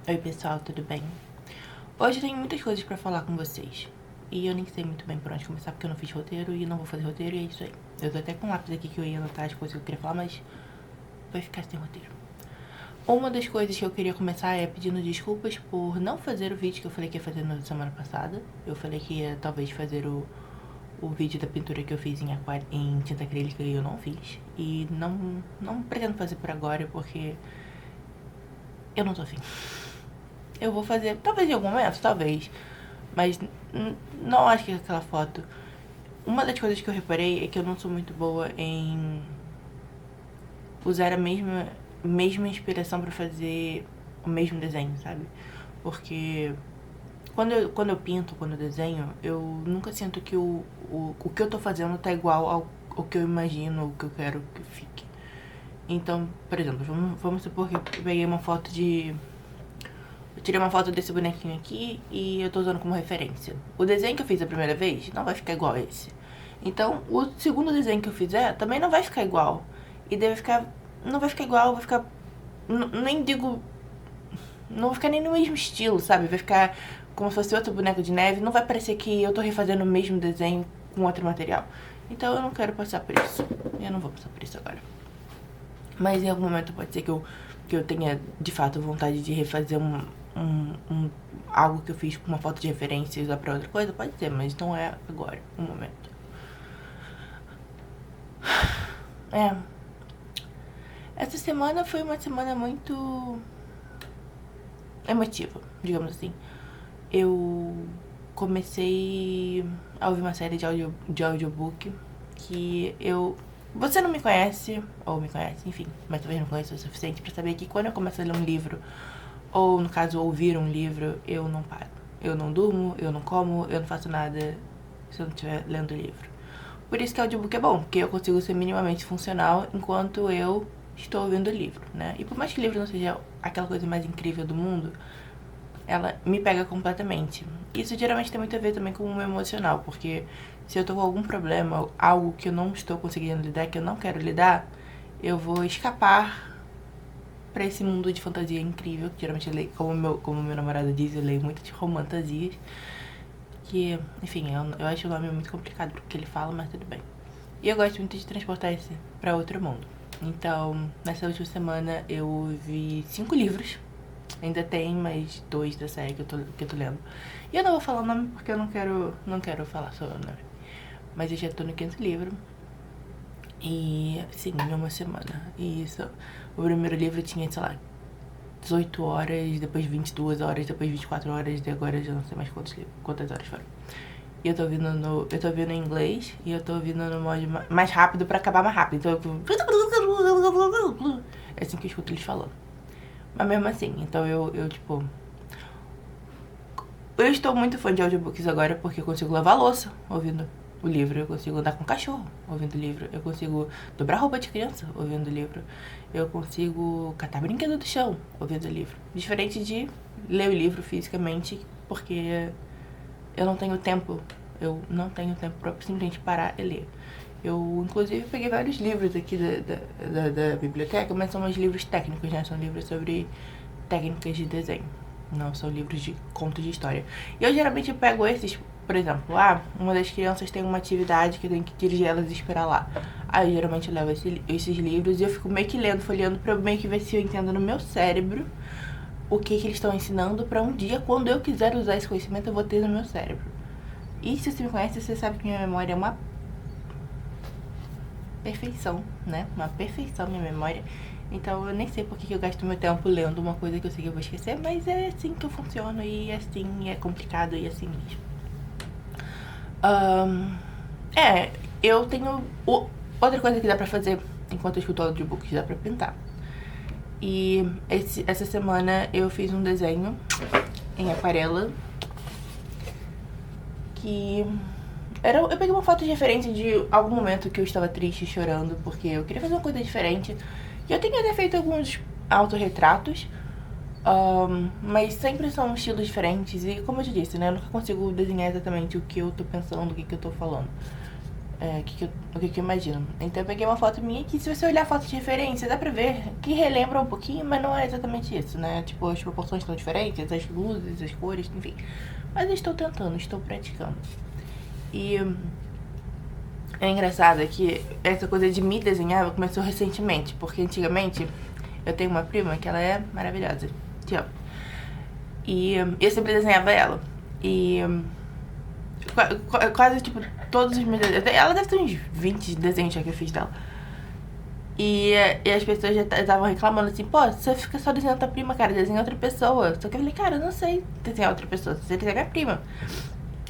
Oi pessoal, tudo bem? Hoje eu tenho muitas coisas pra falar com vocês. E eu nem sei muito bem por onde começar porque eu não fiz roteiro e não vou fazer roteiro e é isso aí. Eu tô até com um lápis aqui que eu ia anotar as coisas que eu queria falar, mas vai ficar sem roteiro. Uma das coisas que eu queria começar é pedindo desculpas por não fazer o vídeo que eu falei que ia fazer na semana passada. Eu falei que ia talvez fazer o vídeo da pintura que eu fiz em tinta acrílica e eu não fiz. E não pretendo fazer por agora porque eu não tô afim. Eu vou fazer, talvez em algum momento, talvez. Mas não acho que aquela foto. Uma das coisas que eu reparei é que eu não sou muito boa em usar a mesma inspiração pra fazer o mesmo desenho, sabe? Porque quando eu pinto, quando eu desenho, eu nunca sinto que o que eu tô fazendo tá igual ao que eu imagino, o que eu quero que fique. Então, por exemplo, vamos supor que eu peguei uma foto de... Eu tirei uma foto desse bonequinho aqui e eu tô usando como referência. O desenho que eu fiz a primeira vez não vai ficar igual a esse. Então, o segundo desenho que eu fizer também não vai ficar igual. E deve ficar... Não vai ficar igual, vai ficar... Nem digo... Não vai ficar nem no mesmo estilo, sabe? Vai ficar como se fosse outro boneco de neve. Não vai parecer que eu tô refazendo o mesmo desenho com outro material. Então eu não quero passar por isso. Eu não vou passar por isso agora. Mas em algum momento pode ser que eu tenha, de fato, vontade de refazer algo que eu fiz com uma foto de referência e usar pra outra coisa. Pode ser, mas não é agora, o momento. É. Essa semana foi uma semana muito emotiva, digamos assim. Eu comecei a ouvir uma série de audiobook que eu... Você não me conhece, ou me conhece, enfim, mas talvez não conheça o suficiente pra saber que quando eu começo a ler um livro, ou no caso ouvir um livro, eu não paro. Eu não durmo, eu não como, eu não faço nada se eu não estiver lendo o livro. Por isso que o audiobook é bom, porque eu consigo ser minimamente funcional enquanto eu estou ouvindo o livro, né? E por mais que o livro não seja aquela coisa mais incrível do mundo, ela me pega completamente. Isso geralmente tem muito a ver também com o meu emocional, porque se eu tô com algum problema, algo que eu não estou conseguindo lidar, que eu não quero lidar, eu vou escapar pra esse mundo de fantasia incrível, que geralmente eu leio, como meu namorado diz, eu leio muitas romantasias, que, enfim, eu acho o nome muito complicado porque ele fala, mas tudo bem. E eu gosto muito de transportar esse pra outro mundo. Então, nessa última semana eu vi 5 livros. Ainda tem mais 2 da série que eu tô lendo. E eu não vou falar o nome porque eu não quero falar sobre o nome. Mas eu já tô no 5º livro. E, sim, em uma semana. E isso, o primeiro livro tinha, sei lá, 18 horas, depois 22 horas, depois 24 horas, e agora eu já não sei mais quantas horas foram. E eu tô ouvindo em inglês e eu tô ouvindo no modo mais rápido pra acabar mais rápido. Então é assim que eu escuto eles falando. Mas mesmo assim, então eu tipo... Eu estou muito fã de audiobooks agora porque eu consigo lavar a louça ouvindo o livro. Eu consigo andar com o cachorro ouvindo o livro. Eu consigo dobrar roupa de criança ouvindo o livro. Eu consigo catar brinquedo do chão ouvindo o livro. Diferente de ler o livro fisicamente, porque eu não tenho tempo. Eu não tenho tempo pra simplesmente parar e ler. Eu, inclusive, peguei vários livros aqui da biblioteca, mas são uns livros técnicos, né? São livros sobre técnicas de desenho. Não são livros de contos de história. E eu geralmente pego esses, por exemplo, uma das crianças tem uma atividade que eu tenho que dirigir elas e esperar lá. Aí eu geralmente levo esses livros e eu fico meio que lendo, folheando pra meio que ver se eu entendo no meu cérebro o que eles estão ensinando pra um dia, quando eu quiser usar esse conhecimento, eu vou ter no meu cérebro. E se você me conhece, você sabe que minha memória é uma perfeição, né? Uma perfeição minha memória. Então eu nem sei por que eu gasto meu tempo lendo uma coisa que eu sei que eu vou esquecer, mas é assim que eu funciono e assim é complicado e assim mesmo. Eu tenho outra coisa que dá pra fazer enquanto eu escuto audiobooks, dá pra pintar. E essa semana eu fiz um desenho em aquarela que... eu peguei uma foto de referência de algum momento que eu estava triste, chorando, porque eu queria fazer uma coisa diferente. E eu tenho até feito alguns autorretratos, mas sempre são estilos diferentes. E como eu te disse, né, eu nunca consigo desenhar exatamente o que eu tô pensando, o que eu tô falando. o que eu imagino. Então eu peguei uma foto minha que, se você olhar a foto de referência, dá pra ver que relembra um pouquinho, mas não é exatamente isso, né? Tipo, as proporções estão diferentes, as luzes, as cores, enfim. Mas eu estou tentando, estou praticando. E é engraçado que essa coisa de me desenhar começou recentemente, porque antigamente eu tenho uma prima que ela é maravilhosa, te amo. E eu sempre desenhava ela. E quase, tipo, todos os meus desenhos. Ela deve ter uns 20 desenhos já que eu fiz dela. E as pessoas já estavam reclamando assim, pô, você fica só desenhando tua prima, cara, desenha outra pessoa. Só que eu falei, cara, eu não sei desenhar outra pessoa, você desenha minha prima.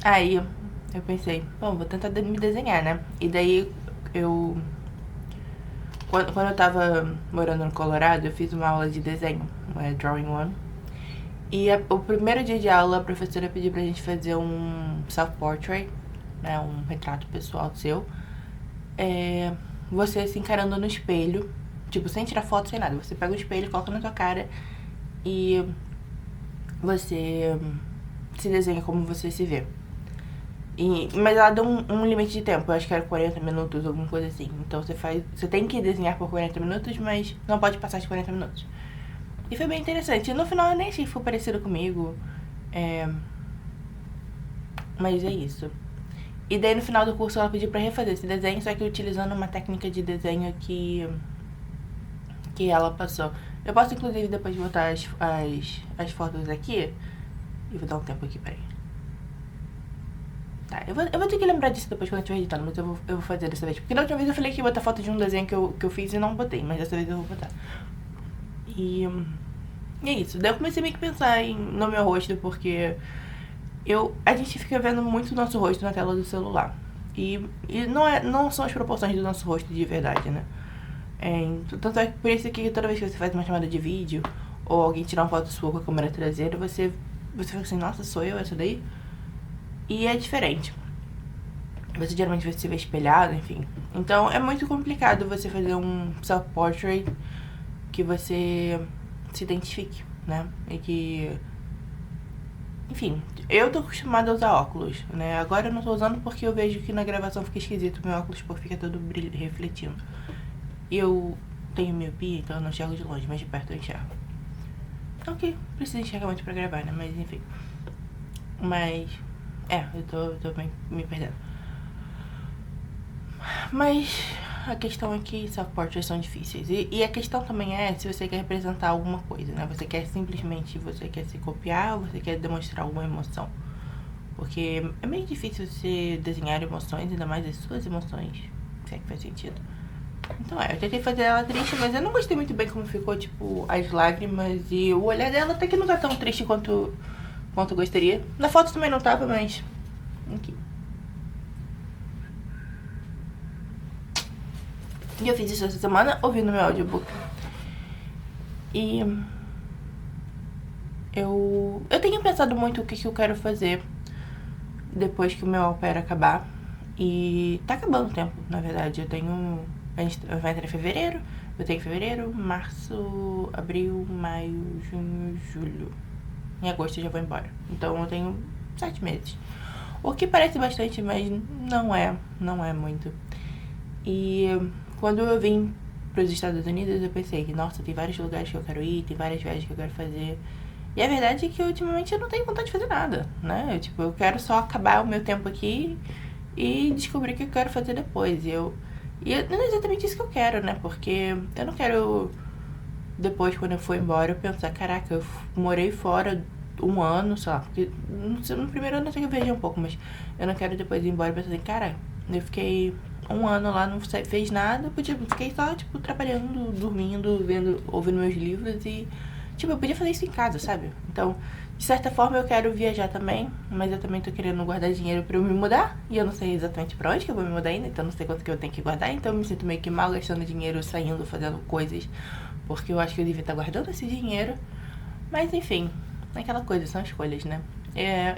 Aí eu pensei, bom, vou tentar me desenhar, né? E daí eu. Quando eu tava morando no Colorado, eu fiz uma aula de desenho, Drawing One. E o primeiro dia de aula, a professora pediu pra gente fazer um self-portrait, né? Um retrato pessoal seu. Você se encarando no espelho, tipo, sem tirar foto, sem nada. Você pega o espelho, coloca na tua cara e você se desenha como você se vê. Mas ela deu um limite de tempo, eu acho que era 40 minutos, alguma coisa assim. Então você tem que desenhar por 40 minutos, mas não pode passar de 40 minutos. E foi bem interessante. E no final eu nem achei que foi parecido comigo. Mas é isso. E daí no final do curso ela pediu pra refazer esse desenho, só que utilizando uma técnica de desenho que ela passou. Eu posso inclusive depois botar as fotos aqui. E vou dar um tempo aqui, peraí. Tá, eu vou ter que lembrar disso depois quando eu estiver editando, mas eu vou fazer dessa vez. Porque da última vez eu falei que ia botar foto de um desenho que eu fiz e não botei, mas dessa vez eu vou botar. E é isso. Daí eu comecei meio que pensar no meu rosto, porque a gente fica vendo muito o nosso rosto na tela do celular. E não são as proporções do nosso rosto de verdade, né? Tanto é que por isso que toda vez que você faz uma chamada de vídeo, ou alguém tira uma foto sua com a câmera traseira, você fica assim, nossa, sou eu essa daí? E é diferente. Você geralmente se vê espelhado, enfim. Então é muito complicado você fazer um self-portrait que você se identifique, né? E que... Enfim, eu tô acostumada a usar óculos, né? Agora eu não tô usando porque eu vejo que na gravação fica esquisito meu óculos, porque fica todo refletindo. Eu tenho miopia, então eu não enxergo de longe, mas de perto eu enxergo. Não que precisa enxergar muito pra gravar, né? Mas enfim. Eu tô bem me perdendo. Mas a questão é que self-portraits são difíceis. E a questão também é se você quer representar alguma coisa, né? Você quer se copiar ou você quer demonstrar alguma emoção. Porque é meio difícil você desenhar emoções, ainda mais as suas emoções, se é que faz sentido. Então eu tentei fazer ela triste, mas eu não gostei muito bem como ficou, tipo, as lágrimas e o olhar dela até que não tá tão triste quanto eu gostaria. Na foto também não tava, mas... Aqui. E eu fiz isso essa semana ouvindo meu audiobook. E eu tenho pensado muito o que eu quero fazer depois que o meu au pair acabar. E tá acabando o tempo, na verdade. A gente vai entrar em fevereiro. Eu tenho fevereiro, março, abril, maio, junho, julho. Em agosto eu já vou embora. Então eu tenho 7 meses. O que parece bastante, mas não é muito. E quando eu vim pros Estados Unidos, eu pensei que, nossa, tem vários lugares que eu quero ir, tem várias viagens que eu quero fazer. E a verdade é que ultimamente eu não tenho vontade de fazer nada, né? Eu quero só acabar o meu tempo aqui e descobrir o que eu quero fazer depois. E não é exatamente isso que eu quero, né? Porque eu não quero, depois, quando eu for embora, eu pensar, caraca, eu morei fora 1 ano, sei lá. Porque no primeiro ano eu tenho que viajar um pouco, mas eu não quero depois ir embora e pensar assim, cara, eu fiquei 1 ano lá, não fez nada, fiquei só, tipo, trabalhando, dormindo, ouvindo meus livros e, tipo, eu podia fazer isso em casa, sabe? Então, de certa forma eu quero viajar também, mas eu também tô querendo guardar dinheiro pra eu me mudar, e eu não sei exatamente pra onde que eu vou me mudar ainda, então não sei quanto que eu tenho que guardar, então eu me sinto meio que mal gastando dinheiro, saindo, fazendo coisas, porque eu acho que eu devia estar guardando esse dinheiro, mas enfim, aquela coisa, são escolhas, né?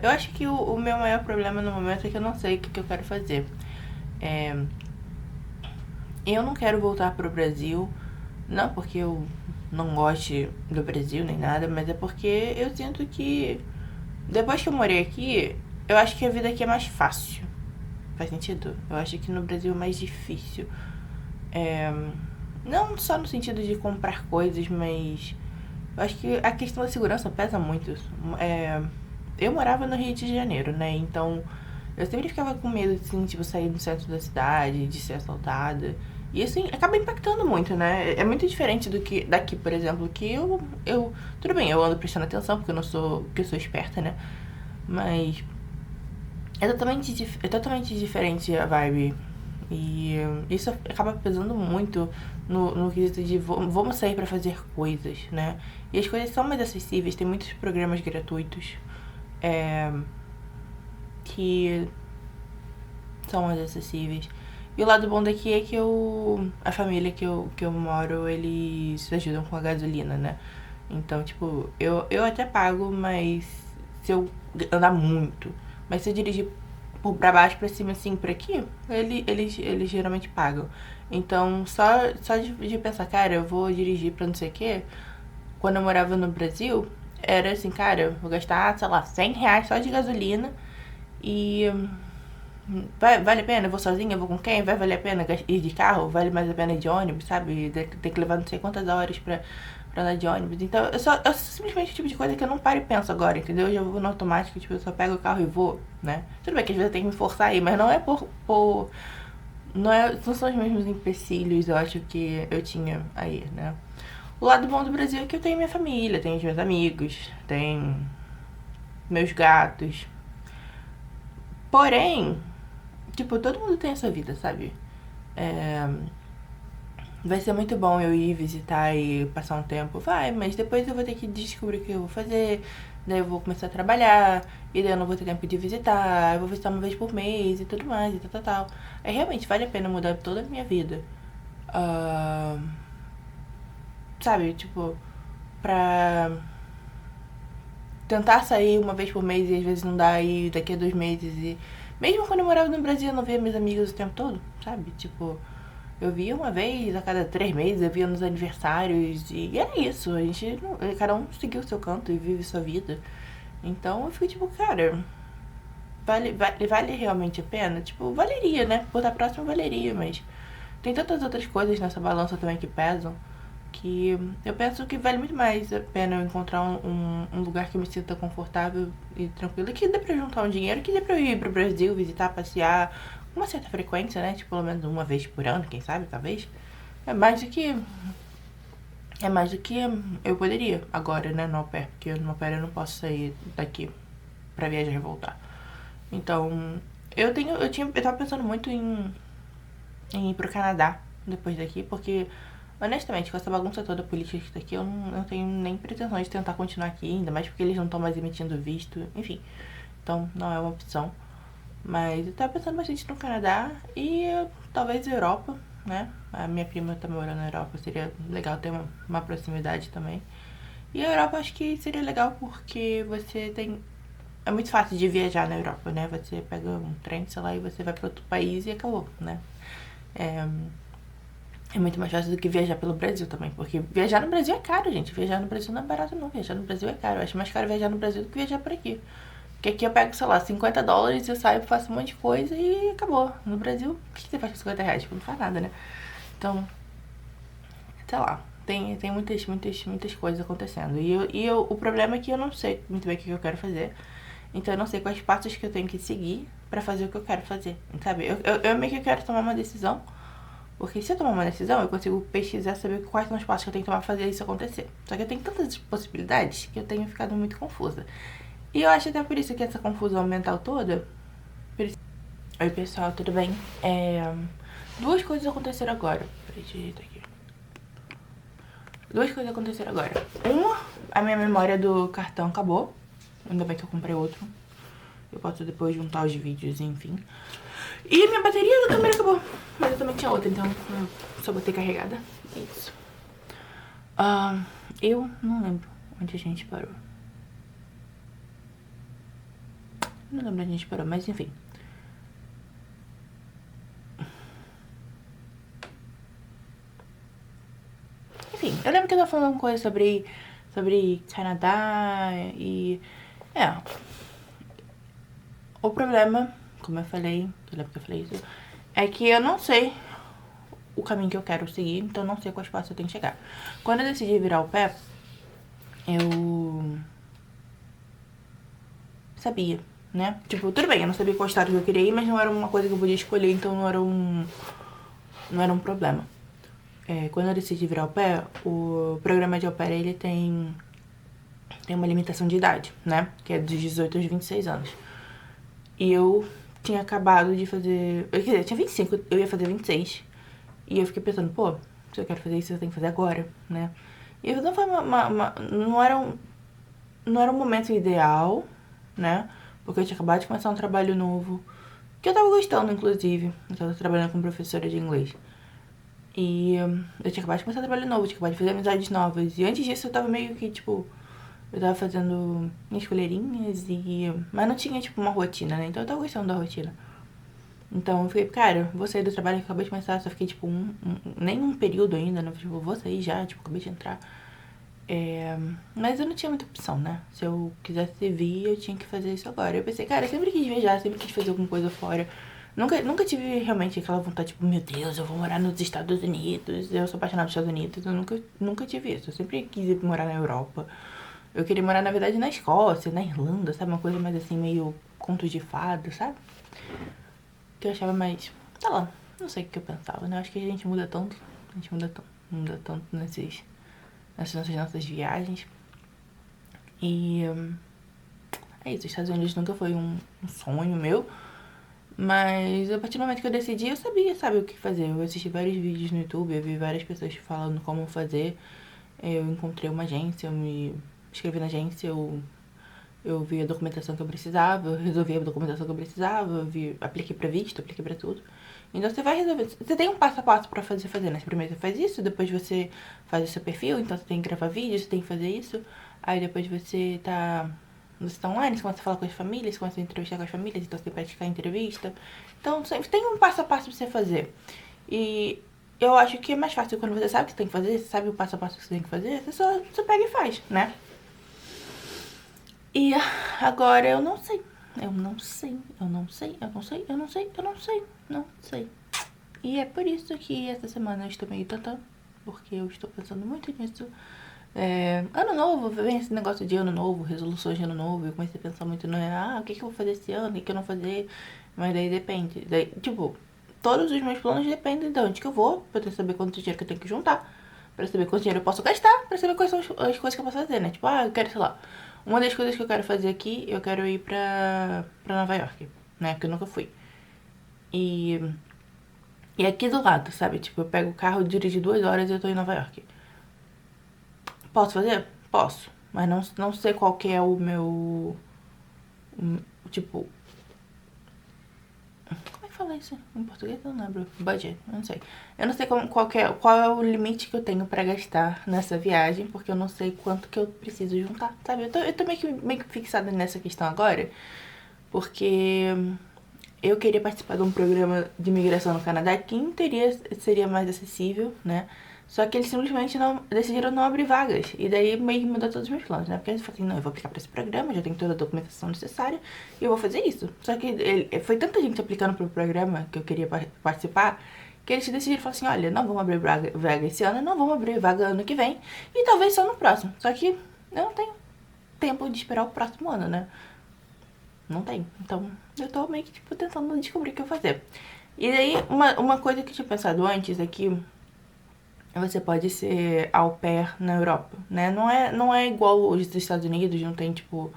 Eu acho que o meu maior problema no momento é que eu não sei o que eu quero fazer. Eu não quero voltar pro Brasil, não porque eu não goste do Brasil nem nada, mas é porque eu sinto que depois que eu morei aqui, eu acho que a vida aqui é mais fácil. Faz sentido? Eu acho que no Brasil é mais difícil. Não só no sentido de comprar coisas, mas eu acho que a questão da segurança pesa muito. Eu morava no Rio de Janeiro, né? Então eu sempre ficava com medo de, assim, tipo, sair do centro da cidade, de ser assaltada. E assim, acaba impactando muito, né? É muito diferente do que daqui, por exemplo, que eu. Tudo bem, eu ando prestando atenção, porque eu não sou. Porque eu sou esperta, né? Mas é totalmente diferente a vibe. E isso acaba pesando muito no quesito de vamos sair pra fazer coisas, né? E as coisas são mais acessíveis, tem muitos programas gratuitos que são mais acessíveis. E o lado bom daqui é que a família que eu moro, eles ajudam com a gasolina, né? Então, tipo, eu até pago, mas se eu andar muito. Mas se eu dirigir pra baixo, pra cima, assim, por aqui, eles geralmente pagam. Então, só de pensar, cara, eu vou dirigir pra não sei o quê. Quando eu morava no Brasil, era assim, cara, eu vou gastar, sei lá, R$ 100 só de gasolina. E vale a pena? Eu vou sozinha? Eu vou com quem? Vai valer a pena ir de carro? Vale mais a pena ir de ônibus, sabe? Ter que levar não sei quantas horas pra andar de ônibus. Então, eu simplesmente o tipo de coisa que eu não paro e penso agora, entendeu? Eu já vou no automático, tipo, eu só pego o carro e vou, né? Tudo bem que às vezes eu tenho que me forçar aí, mas não é não são os mesmos empecilhos, eu acho, que eu tinha aí, né? O lado bom do Brasil é que eu tenho minha família, tenho os meus amigos, tenho meus gatos. Porém, tipo, todo mundo tem a sua vida, sabe? Vai ser muito bom eu ir visitar e passar um tempo, vai, mas depois eu vou ter que descobrir o que eu vou fazer, daí eu vou começar a trabalhar, e daí eu não vou ter tempo de visitar, eu vou visitar uma vez por mês e tudo mais, e tal. Aí realmente vale a pena mudar toda a minha vida. Ah, sabe, tipo, pra tentar sair uma vez por mês e às vezes não dá, e daqui a 2 meses e. Mesmo quando eu morava no Brasil, eu não via meus amigos o tempo todo, sabe? Tipo, eu via uma vez a cada 3 meses, eu via nos aniversários e era isso. A gente, cada um seguiu o seu canto e vive sua vida. Então eu fico tipo, cara, vale realmente a pena? Tipo, valeria, né? Por estar próximo valeria, mas tem tantas outras coisas nessa balança também que pesam que eu penso que vale muito mais a pena eu encontrar um lugar que eu me sinta confortável e tranquilo, que dê pra juntar um dinheiro, que dê pra eu ir pro Brasil, visitar, passear com uma certa frequência, né? Tipo, pelo menos uma vez por ano, quem sabe, talvez. É mais do que. É mais do que eu poderia agora, né, no au pair, porque no au pair eu não posso sair daqui pra viajar e voltar. Então, eu tava pensando muito em ir pro Canadá depois daqui, porque honestamente, com essa bagunça toda política que tá aqui, eu não tenho nem pretensão de tentar continuar aqui, ainda mais porque eles não estão mais emitindo visto, enfim. Então, não é uma opção. Mas eu tava pensando bastante no Canadá e talvez Europa, né? A minha prima tá morando na Europa, seria legal ter uma proximidade também. E a Europa acho que seria legal porque você tem. É muito fácil de viajar na Europa, né? Você pega um trem, sei lá, e você vai pra outro país e acabou, né? É muito mais fácil do que viajar pelo Brasil também. Porque viajar no Brasil é caro, gente. Viajar no Brasil não é barato, não. Viajar no Brasil é caro. Eu acho mais caro viajar no Brasil do que viajar por aqui. Porque aqui eu pego, sei lá, US$ 50, eu saio, faço um monte de coisa e acabou. No Brasil, o que você faz com R$ 50? Tipo, não faz nada, né? Então, sei lá. Tem muitas coisas acontecendo. O problema é que eu não sei muito bem o que eu quero fazer. Então eu não sei quais passos que eu tenho que seguir pra fazer o que eu quero fazer. Sabe? Eu meio que quero tomar uma decisão. Porque se eu tomar uma decisão, eu consigo pesquisar, saber quais são os passos que eu tenho que tomar pra fazer isso acontecer. Só que eu tenho tantas possibilidades que eu tenho ficado muito confusa. E eu acho até por isso que essa confusão mental toda. Oi pessoal, tudo bem? Duas coisas aconteceram agora. Peraí, deixa eu ajeitar aqui. Duas coisas aconteceram agora. Uma, a minha memória do cartão acabou. Ainda bem que eu comprei outro. Eu posso depois juntar os vídeos, enfim. E a minha bateria da câmera acabou. Mas eu também tinha outra, então eu só botei carregada. É isso. Eu não lembro onde a gente parou. Não lembro onde a gente parou, mas enfim. Enfim, eu lembro que eu tava falando uma coisa sobre Canadá e... O problema como eu falei, eu lembro que eu falei isso, é que eu não sei o caminho que eu quero seguir, então eu não sei quais passos eu tenho que chegar. Quando eu decidi virar o pé, eu sabia, né? Tipo, tudo bem, eu não sabia qual estado que eu queria ir, mas não era uma coisa que eu podia escolher, então não era um problema. Quando eu decidi virar au pair, o programa de au pair, ele tem uma limitação de idade, né? Que é dos 18 aos 26 anos. E eu tinha acabado de fazer... Quer dizer, eu tinha 25, eu ia fazer 26. E eu fiquei pensando, pô, se eu quero fazer isso, eu tenho que fazer agora, né? E não foi não era um momento ideal, né? Porque eu tinha acabado de começar um trabalho novo, que eu tava gostando, inclusive. Eu tava trabalhando como professora de inglês. E eu tinha acabado de começar um trabalho novo, tinha acabado de fazer amizades novas. E antes disso eu tava meio que, tipo, eu tava fazendo minhas colherinhas mas não tinha, tipo, uma rotina, né? Então eu tava gostando da rotina. Então eu fiquei, cara, vou sair do trabalho que acabei de começar, só fiquei, tipo, nem um período ainda, né? Tipo, vou sair já, tipo, acabei de entrar. Mas eu não tinha muita opção, né? Se eu quisesse vir, eu tinha que fazer isso agora. Eu pensei, cara, eu sempre quis viajar, sempre quis fazer alguma coisa fora. Nunca tive realmente aquela vontade, tipo, meu Deus, eu vou morar nos Estados Unidos. Eu sou apaixonada pelos Estados Unidos, eu nunca tive isso. Eu sempre quis ir morar na Europa. Eu queria morar, na verdade, na Escócia, na Irlanda, sabe? Uma coisa mais assim, meio conto de fada, sabe? Que eu achava mais, sei lá, não sei o que eu pensava, né? Eu acho que a gente muda tanto, muda tanto nessas nossas viagens. E é isso, os Estados Unidos nunca foi um sonho meu. Mas a partir do momento que eu decidi, eu sabia, sabe, o que fazer. Eu assisti vários vídeos no YouTube, eu vi várias pessoas falando como fazer. Eu encontrei uma agência, eu me inscrevi na agência, eu vi a documentação que eu precisava, eu resolvi a documentação que eu precisava, apliquei pra visto, apliquei pra tudo. Então você vai resolver. Você tem um passo a passo pra fazer, né? Primeiro você faz isso, depois você faz o seu perfil, então você tem que gravar vídeo, você tem que fazer isso. Aí depois você tá online, você começa a falar com as famílias, você começa a entrevistar com as famílias, então você tem que praticar a entrevista. Então sempre tem um passo a passo pra você fazer. E eu acho que é mais fácil quando você sabe o que você tem que fazer, você sabe o passo a passo que você tem que fazer, você pega e faz, né? E agora eu não sei. Eu não sei, eu não sei, eu não sei, eu não sei, eu não sei, não sei. E é por isso que essa semana eu estou meio tantã, porque eu estou pensando muito nisso. Ano novo, vem esse negócio de ano novo, resoluções de ano novo. Eu comecei a pensar muito no, o que eu vou fazer esse ano, o que eu não vou fazer. Mas daí depende. Daí, tipo, todos os meus planos dependem de onde que eu vou, pra eu saber quanto dinheiro que eu tenho que juntar, pra saber quanto dinheiro eu posso gastar, pra saber quais são as coisas que eu posso fazer, né? Tipo, eu quero, sei lá. Uma das coisas que eu quero fazer aqui, eu quero ir pra Nova York, né? Porque eu nunca fui. E, e aqui do lado, sabe? Tipo, eu pego o carro, dirijo 2 horas e eu tô em Nova York. Posso fazer? Posso. Mas não sei qual que é o meu... Tipo... Como é que fala isso em português? Eu não lembro. Budget, não sei. Eu não sei qual é o limite que eu tenho pra gastar nessa viagem, porque eu não sei quanto que eu preciso juntar, sabe? Eu tô meio que fixada nessa questão agora, porque eu queria participar de um programa de imigração no Canadá que em teoria seria mais acessível, né? Só que eles simplesmente decidiram não abrir vagas. E daí meio que mudou todos os meus planos, né? Porque eles falaram assim, não, eu vou aplicar pra esse programa, já tenho toda a documentação necessária e eu vou fazer isso. Só que foi tanta gente aplicando pro programa que eu queria participar, que eles decidiram falar assim, olha, não vamos abrir vaga esse ano, não vamos abrir vaga ano que vem e talvez só no próximo. Só que eu não tenho tempo de esperar o próximo ano, né? Não tem. Então, eu tô meio que, tipo, tentando descobrir o que eu fazer. E daí, uma coisa que eu tinha pensado antes é que você pode ser au pair na Europa, né? Não é igual os dos Estados Unidos, não tem, tipo,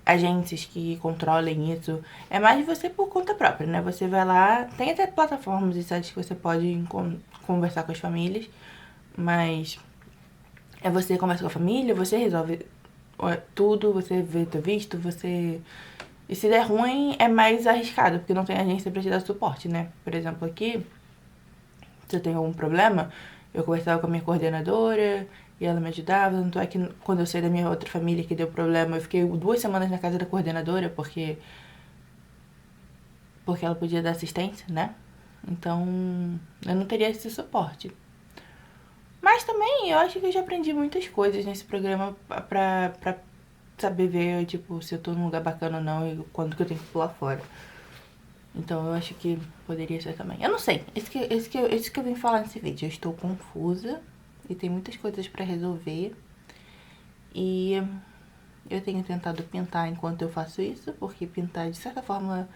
agências que controlem isso. É mais você por conta própria, né? Você vai lá, tem até plataformas e sites que você pode conversar com as famílias, mas você conversa com a família, você resolve tudo, você vê teu visto, você... E se der ruim, é mais arriscado, porque não tem agência pra te dar suporte, né? Por exemplo, aqui, se eu tenho algum problema, eu conversava com a minha coordenadora e ela me ajudava. Tanto é que quando eu saí da minha outra família que deu problema, eu fiquei 2 semanas na casa da coordenadora, porque ela podia dar assistência, né? Então, eu não teria esse suporte. Mas também, eu acho que eu já aprendi muitas coisas nesse programa pra saber ver, tipo, se eu tô num lugar bacana ou não e quando que eu tenho que pular fora. Então eu acho que poderia ser também. Eu não sei, isso que eu vim falar nesse vídeo. Eu estou confusa e tem muitas coisas pra resolver. E eu tenho tentado pintar enquanto eu faço isso, porque pintar de certa forma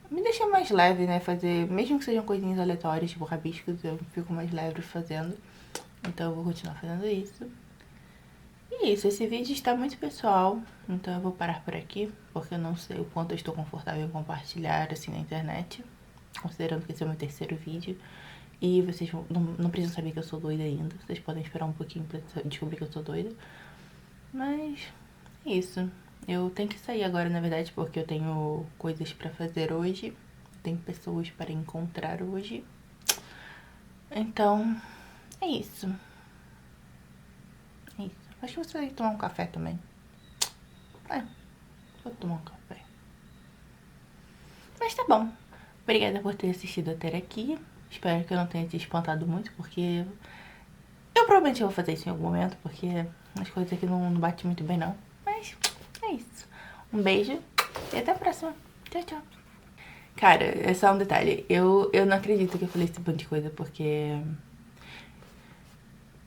me deixa mais leve, né? Fazer, mesmo que sejam coisinhas aleatórias, tipo rabiscos, eu fico mais leve fazendo. Então eu vou continuar fazendo isso. E isso, esse vídeo está muito pessoal, então eu vou parar por aqui, porque eu não sei o quanto eu estou confortável em compartilhar assim na internet, considerando que esse é o meu terceiro vídeo. E vocês não precisam saber que eu sou doida ainda, vocês podem esperar um pouquinho pra descobrir que eu sou doida. Mas é isso. Eu tenho que sair agora, na verdade, porque eu tenho coisas pra fazer hoje. Tenho pessoas para encontrar hoje. Então, é isso. É isso. Acho que você vai tomar um café também. É, vou tomar um café. Mas tá bom. Obrigada por ter assistido até aqui. Espero que eu não tenha te espantado muito, porque eu provavelmente vou fazer isso em algum momento, porque as coisas aqui não batem muito bem, não. Mas é isso. Um beijo e até a próxima. Tchau, tchau. Cara, é só um detalhe. Eu não acredito que eu falei esse monte de coisa, porque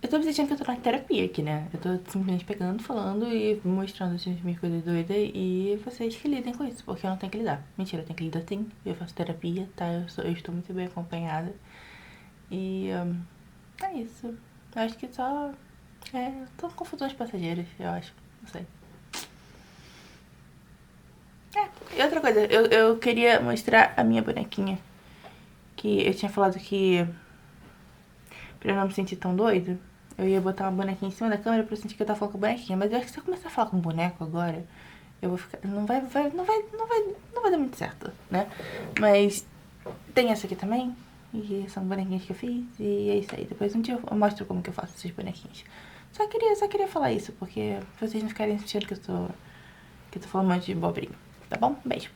eu tô me sentindo que eu tô na terapia aqui, né? Eu tô simplesmente pegando, falando e mostrando as minhas coisas doidas e vocês que lidem com isso, porque eu não tenho que lidar. Mentira, eu tenho que lidar sim. Eu faço terapia, tá? Eu estou muito bem acompanhada. E é isso. Eu acho que só. São confusões passageiras, eu acho. Não sei. E outra coisa, eu queria mostrar a minha bonequinha. Que eu tinha falado que, pra eu não me sentir tão doida, eu ia botar uma bonequinha em cima da câmera pra eu sentir que eu tava falando com a bonequinha. Mas eu acho que se eu começar a falar com o boneco agora, eu vou ficar. Não vai dar muito certo, né? Mas tem essa aqui também. E são bonequinhas que eu fiz. E é isso aí. Depois um dia eu mostro como que eu faço essas bonequinhas. Só queria falar isso, porque vocês não ficarem sentindo que eu tô falando um monte de bobrinha. Tá bom? Beijo.